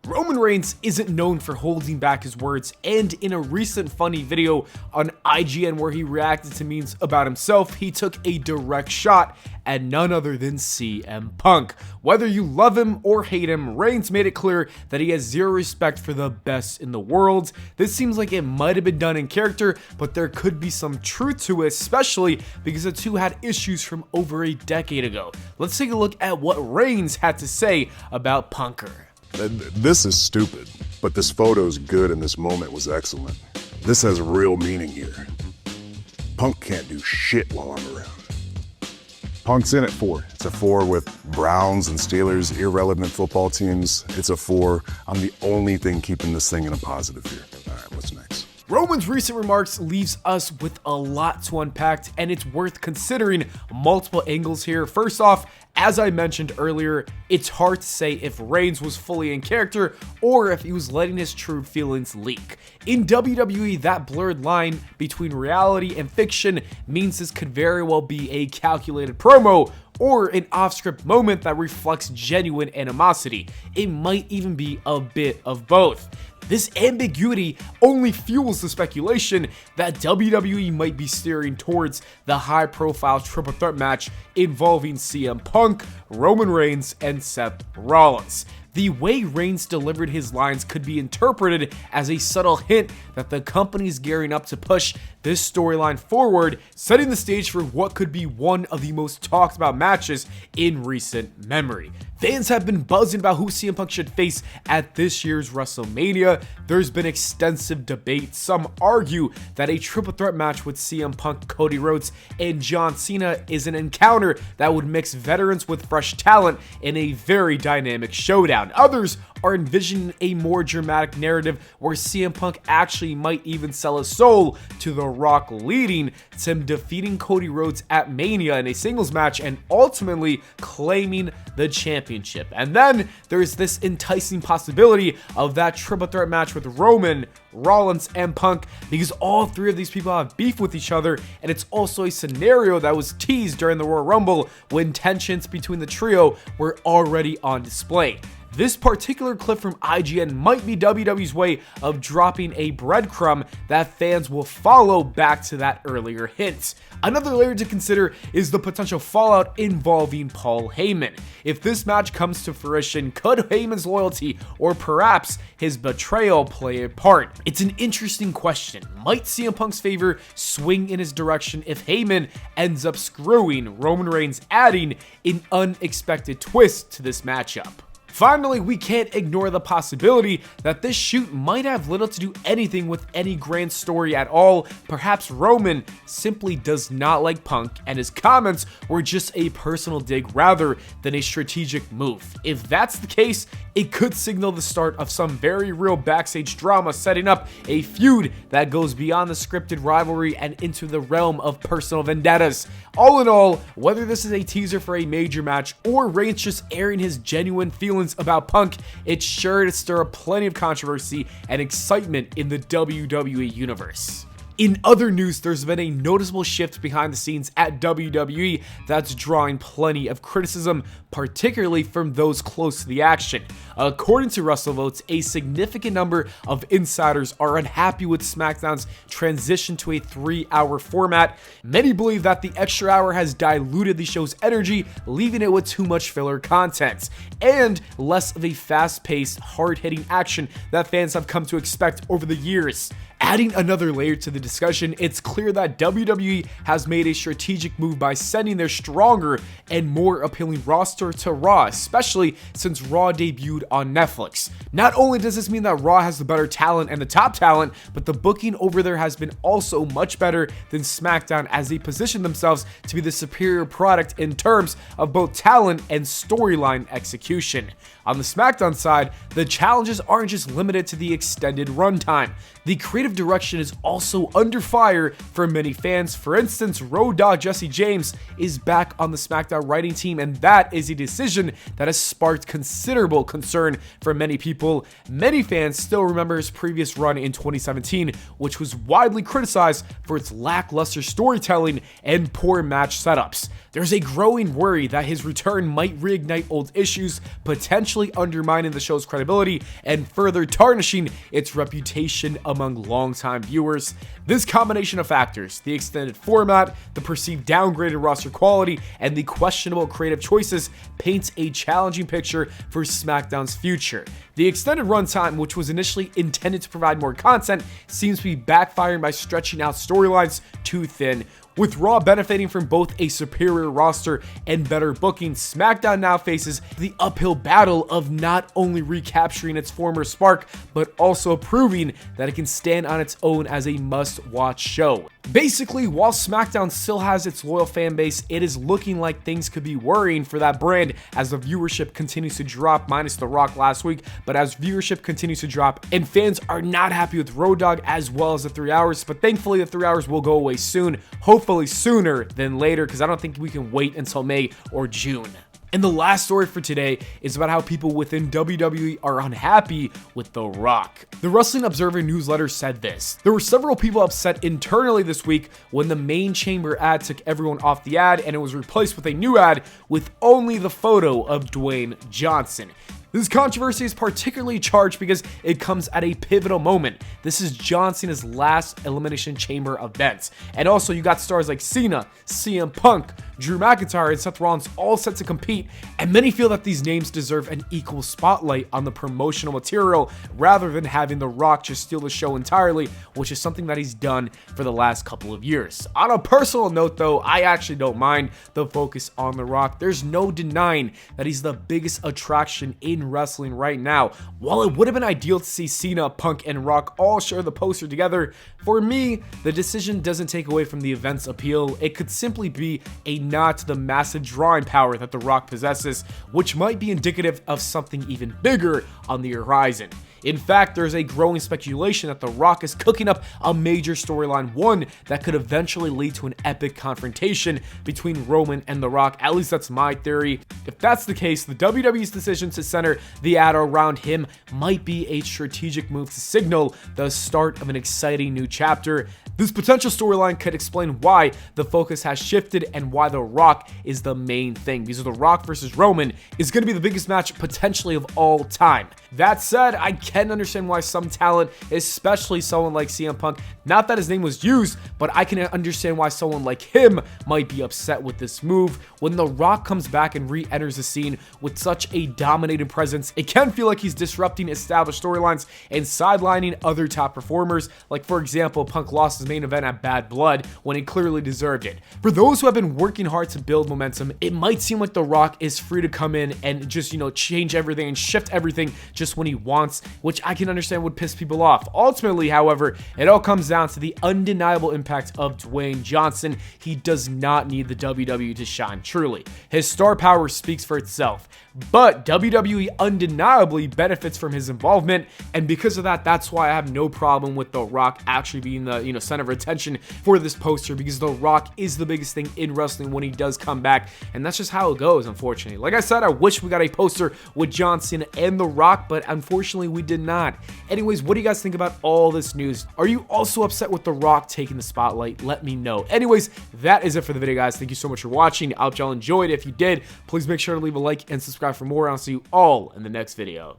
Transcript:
Roman Reigns isn't known for holding back his words, and in a recent funny video on IGN where he reacted to memes about himself, he took a direct shot at none other than CM Punk. Whether you love him or hate him, Reigns made it clear that he has zero respect for the best in the world. This seems like it might have been done in character, but there could be some truth to it, especially because the two had issues from over a decade ago. Let's take a look at what Reigns had to say about Punker. This is stupid, but this photo's good and this moment was excellent. This has real meaning here. Punk can't do shit while I'm around. Punk's in at 4. It's a 4 with Browns and Steelers, irrelevant football teams. It's a 4. I'm the only thing keeping this thing in a positive here. All right, what's next? Roman's recent remarks leaves us with a lot to unpack, and it's worth considering multiple angles here. First off, as I mentioned earlier, it's hard to say if Reigns was fully in character or if he was letting his true feelings leak. In WWE, that blurred line between reality and fiction means this could very well be a calculated promo or an off-script moment that reflects genuine animosity. It might even be a bit of both. This ambiguity only fuels the speculation that WWE might be steering towards the high-profile triple threat match involving CM Punk, Roman Reigns, and Seth Rollins. The way Reigns delivered his lines could be interpreted as a subtle hint that the company's gearing up to push this storyline forward, setting the stage for what could be one of the most talked about matches in recent memory. Fans have been buzzing about who CM Punk should face at this year's WrestleMania. There's been extensive debate. Some argue that a triple threat match with CM Punk, Cody Rhodes, and John Cena is an encounter that would mix veterans with fresh talent in a very dynamic showdown. Others are envisioning a more dramatic narrative where CM Punk actually might even sell his soul to The Rock, leading to him defeating Cody Rhodes at Mania in a singles match and ultimately claiming the championship. And then there's this enticing possibility of that triple threat match with Roman, Rollins, and Punk, because all three of these people have beef with each other, and it's also a scenario that was teased during the Royal Rumble when tensions between the trio were already on display. This particular clip from IGN might be WWE's way of dropping a breadcrumb that fans will follow back to that earlier hint. Another layer to consider is the potential fallout involving Paul Heyman. If this match comes to fruition, could Heyman's loyalty or perhaps his betrayal play a part? It's an interesting question. Might CM Punk's favor swing in his direction if Heyman ends up screwing Roman Reigns, adding an unexpected twist to this matchup? Finally, we can't ignore the possibility that this shoot might have little to do anything with any grand story at all. Perhaps Roman simply does not like Punk and his comments were just a personal dig rather than a strategic move. If that's the case, it could signal the start of some very real backstage drama, setting up a feud that goes beyond the scripted rivalry and into the realm of personal vendettas. All in all, whether this is a teaser for a major match or Reigns just airing his genuine feelings about Punk, it's sure to stir up plenty of controversy and excitement in the WWE universe. In other news, there's been a noticeable shift behind the scenes at WWE that's drawing plenty of criticism, particularly from those close to the action. According to WrestleVotes, a significant number of insiders are unhappy with SmackDown's transition to a 3-hour format. Many believe that the extra hour has diluted the show's energy, leaving it with too much filler content and less of a fast-paced, hard-hitting action that fans have come to expect over the years. Adding another layer to the discussion, it's clear that WWE has made a strategic move by sending their stronger and more appealing roster to Raw, especially since Raw debuted on Netflix. Not only does this mean that Raw has the better talent and the top talent, but the booking over there has been also much better than SmackDown, as they position themselves to be the superior product in terms of both talent and storyline execution. On the SmackDown side, the challenges aren't just limited to the extended runtime. The creative direction is also under fire for many fans. For instance, Road Dogg Jesse James is back on the SmackDown writing team, and that is a decision that has sparked considerable concern for many people. Many fans still remember his previous run in 2017, which was widely criticized for its lackluster storytelling and poor match setups. There's a growing worry that his return might reignite old issues, potentially undermining the show's credibility and further tarnishing its reputation among longtime viewers. This combination of factors, the extended format, the perceived downgraded roster quality, and the questionable creative choices, paints a challenging picture for SmackDown's future. The extended runtime, which was initially intended to provide more content, seems to be backfiring by stretching out storylines too thin. With Raw benefiting from both a superior roster and better booking, SmackDown now faces the uphill battle of not only recapturing its former spark, but also proving that it can stand on its own as a must-watch show. Basically, while SmackDown still has its loyal fan base, it is looking like things could be worrying for that brand as the viewership continues to drop, minus The Rock last week, but as viewership continues to drop and fans are not happy with Road Dogg as well as the 3 hours, but thankfully the 3 hours will go away soon, hopefully sooner than later, because I don't think we can wait until May or June. And the last story for today is about how people within WWE are unhappy with The Rock. The Wrestling Observer newsletter said this: there were several people upset internally this week when the main chamber ad took everyone off the ad and it was replaced with a new ad with only the photo of Dwayne Johnson. This controversy is particularly charged because it comes at a pivotal moment. This is John Cena's last Elimination Chamber event. And also you got stars like Cena, CM Punk, Drew McIntyre, and Seth Rollins all set to compete, and many feel that these names deserve an equal spotlight on the promotional material rather than having The Rock just steal the show entirely, which is something that he's done for the last couple of years. On a personal note though, I actually don't mind the focus on The Rock. There's no denying that he's the biggest attraction in wrestling right now. While it would have been ideal to see Cena, Punk, and Rock all share the poster together, for me, the decision doesn't take away from the event's appeal. It could simply be a nod to the massive drawing power that The Rock possesses, which might be indicative of something even bigger on the horizon. In fact, there's a growing speculation that The Rock is cooking up a major storyline, one that could eventually lead to an epic confrontation between Roman and The Rock. At least that's my theory. If that's the case, the WWE's decision to center the ad around him might be a strategic move to signal the start of an exciting new chapter. This potential storyline could explain why the focus has shifted and why The Rock is the main thing, because The Rock versus Roman is going to be the biggest match potentially of all time. That said, I can understand why some talent, especially someone like CM Punk, not that his name was used, but I can understand why someone like him might be upset with this move. When The Rock comes back and re-enters the scene with such a dominating presence, it can feel like he's disrupting established storylines and sidelining other top performers, like for example, Punk lost his main event at Bad Blood when he clearly deserved it. For those who have been working hard to build momentum, it might seem like The Rock is free to come in and just, change everything and shift everything just when he wants, which I can understand would piss people off. Ultimately, however, it all comes down to the undeniable impact of Dwayne Johnson. He does not need the WWE to shine, truly. His star power speaks for itself, but WWE undeniably benefits from his involvement, and because of that, that's why I have no problem with The Rock actually being the center of attention for this poster, because The Rock is the biggest thing in wrestling when he does come back, and that's just how it goes, unfortunately. Like I said, I wish we got a poster with John Cena and The Rock, but unfortunately we did not. Anyways, what do you guys think about all this news? Are you also upset with The Rock taking the spotlight? Let me know. Anyways, that is it for the video, guys. Thank you so much for watching. I hope y'all enjoyed. If you did, please make sure to leave a like and subscribe for more. I'll see you all in the next video.